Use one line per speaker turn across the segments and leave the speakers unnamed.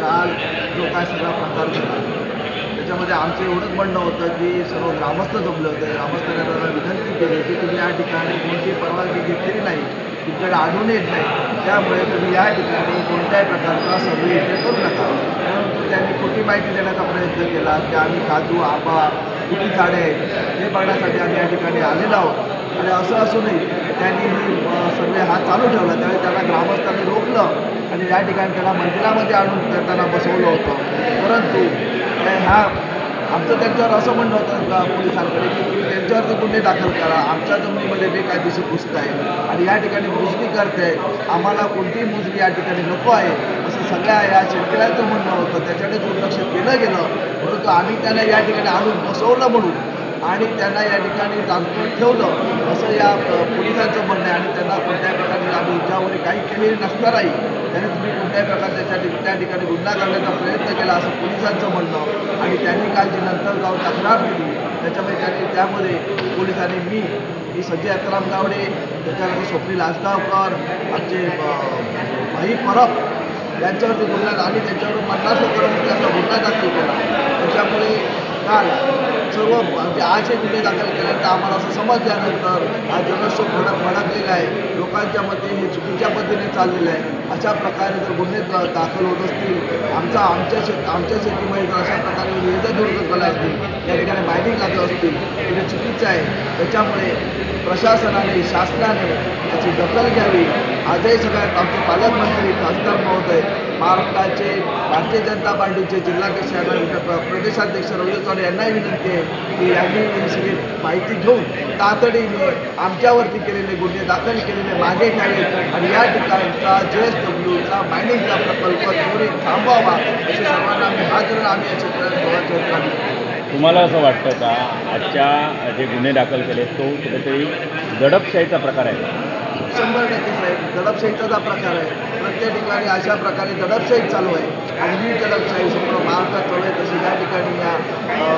काल जो काय सगळा प्रकार झाला त्याच्यामध्ये आमचं एवढंच म्हणणं होतं की सर्व ग्रामस्थ जमले होते. ग्रामस्थांना त्यांना विनंती केली की तुम्ही या ठिकाणी कोणती परवानगी घेतलेली नाही, तुमच्याकडे आढळून येत नाही, त्यामुळे तुम्ही या ठिकाणी कोणत्याही प्रकारचा सर्वे इथे करू नका. परंतु त्यांनी खोटी माहिती देण्याचा प्रयत्न केला की आम्ही काजू, आंबा, किती झाडे आहेत हे बघण्यासाठी आम्ही या ठिकाणी आलेलो आहोत. आणि असं असूनही त्यांनी सर्वे हा चालू ठेवला. त्यावेळी त्यांना ग्रामस्थांनी रोखलं आणि या ठिकाणी त्याला मंदिरामध्ये आणून त्यांना बसवलं होतं. परंतु ह्या आमचं त्यांच्यावर असं म्हणणं होतं का पोलिसांकडे की तुम्ही त्यांच्यावरती गुन्हे दाखल करा, आमच्या जमिनीमध्ये बेकायदेशीर घुसताय आणि या ठिकाणी मोजणी करते, आम्हाला कोणतीही मोजणी या ठिकाणी नको आहे असं सगळ्या या शेतकऱ्यांचं म्हणणं होतं. त्याच्याकडे दुर्लक्ष केलं गेलं. परंतु आम्ही त्यांना या ठिकाणी आणून बसवलं म्हणून आणि त्यांना या ठिकाणी ताब्यात ठेवलं असं या पोलिसांचं म्हणणं आहे. आणि त्यांना कोणत्याही प्रकारे आम्ही उच्चावरी काही केलेली नसतानाही त्याने तुम्ही कोणत्याही प्रकारे त्या ठिकाणी गुन्हा करण्याचा प्रयत्न केला असं पोलिसांचं म्हणणं. आणि त्यांनी काल जी नंतर जाऊन तक्रार दिली त्याच्यामध्ये त्यामध्ये पोलिसांनी मी संजय अत्तराम गावडे, त्याच्यानंतर स्वप्नील आजगावकर, आमचे भाई परब यांच्यावरती गुन्हा आणि त्यांच्यावर 50 लोकांवरती असा गुन्हा दाखल केला. त्याच्यामुळे काल सर्व म्हणजे आज हे गुन्हे दाखल केल्यानंतर आम्हाला असं समजल्यानंतर हा जनशोक भडकलेला आहे. लोकांच्या मध्ये हे चुकीच्या पद्धतीने चाललेलं आहे. अशा प्रकारे जर गुन्हे दाखल होत असतील, आमच्या शेतीमध्ये जर अशा प्रकारे दुर्गत झाला असतील, या ठिकाणी मायनिंग लागलं असतील तर हे चुकीचं आहे. त्याच्यामुळे प्रशासनाने, शासनाने याची दखल घ्यावी. आजही सगळ्यात आमचे पालकमंत्री खासदार महोदय, महाराष्ट्राचे भारतीय जनता पार्टीचे जिल्हाध्यक्ष यांना, प्रदेशाध्यक्ष रवी चव्हाण यांनाही विनंती आहे की यांनी ही सगळी माहिती घेऊन तातडीने आमच्यावरती केलेले गुन्हे दाखल केलेले मागे घ्यावेत आणि या ठिकाणचा JSWचा मायनिंगचा प्रकल्प त्वरित थांबवावा असे सर्वांना आम्ही हात जोडून आम्ही या क्षेत्रात.
तुम्हाला असं वाटतं का आजच्या जे गुन्हे दाखल केले तो कुठेतरी दडपशाहीचा प्रकार आहे?
100% साहेब, दडपशाहीचा प्रकार आहे. प्रत्येक ठिकाणी अशा प्रकारे दडपशाही चालू आहे आणि ही दडपशाही संपूर्ण महाराष्ट्रात चालू आहे. तशी या ठिकाणी या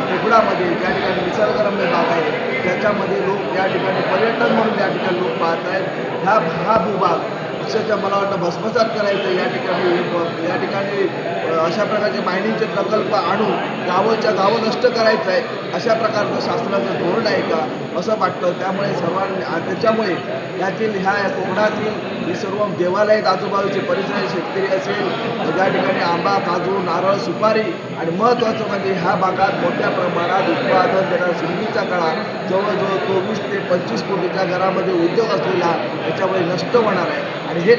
कोकणामध्ये ज्या ठिकाणी निसर्गरम्य भाग आहे त्याच्यामध्ये लोक या ठिकाणी पर्यटन म्हणून या ठिकाणी लोक पाहत आहेत. हा भूभाग अक्षरशः मला वाटतं भस्मसात करायचं या ठिकाणी अशा प्रकारचे मायनिंगचे प्रकल्प आणून गावच्या गावं नष्ट करायचं आहे अशा प्रकारचं शासनाचं धोरण आहे का असं वाटतं. त्यामुळे त्याच्यामुळे यातील ह्या कोकणातील ही सर्व देवालय आजूबाजूचे परिसर, शेतकरी असेल, ज्या ठिकाणी आंबा, काजू, नारळ, सुपारी आणि महत्त्वाचं म्हणजे ह्या भागात मोठ्या प्रमाणात उत्पादन देणारा सुरगीचा काळा जवळजवळ 24 ते 25 कोटीच्या घरामध्ये उद्योग असलेला त्याच्यामुळे नष्ट होणार आहे. आणि हे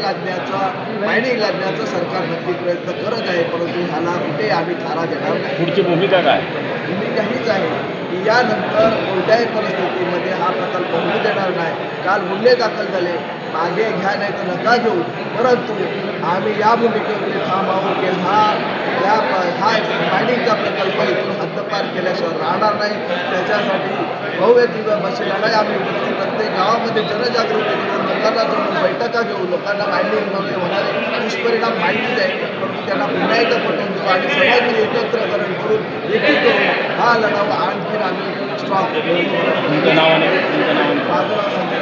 मायनिंग लादण्याचा सरकार नक्की प्रयत्न करत आहे. परंतु ह्याला कुठे आम्ही थारा देणार नाही.
पुढची भूमिका काय?
भूमिका हीच आहे की यानंतर कोणत्याही परिस्थितीमध्ये हा प्रकल्प होऊ देणार नाही. काल गुन्हे दाखल झाले, मागे घ्या नाही तर नका घेऊ, परंतु आम्ही या भूमिकेमध्ये ठाम आहोत की हा मायनिंगचा प्रकल्प इथून हद्दपार केल्याशिवाय राहणार नाही. त्याच्यासाठी भव्य दिव्य अशी लढाई आम्ही प्रत्येक गावामध्ये जनजागृती करून लोकांना जोडून बैठका घेऊ, लोकांना मायनिंगमध्ये होणारे दुष्परिणाम माहिती आहे परंतु त्यांना पुन्हा एकदा पटवून देऊ आणि सगळ्यांनी एकत्रीकरण करून एकी करून हा लढावा आणखीन आम्ही स्ट्रॉंग करू.
तुमचं नाव आणि
माझं नाव संजय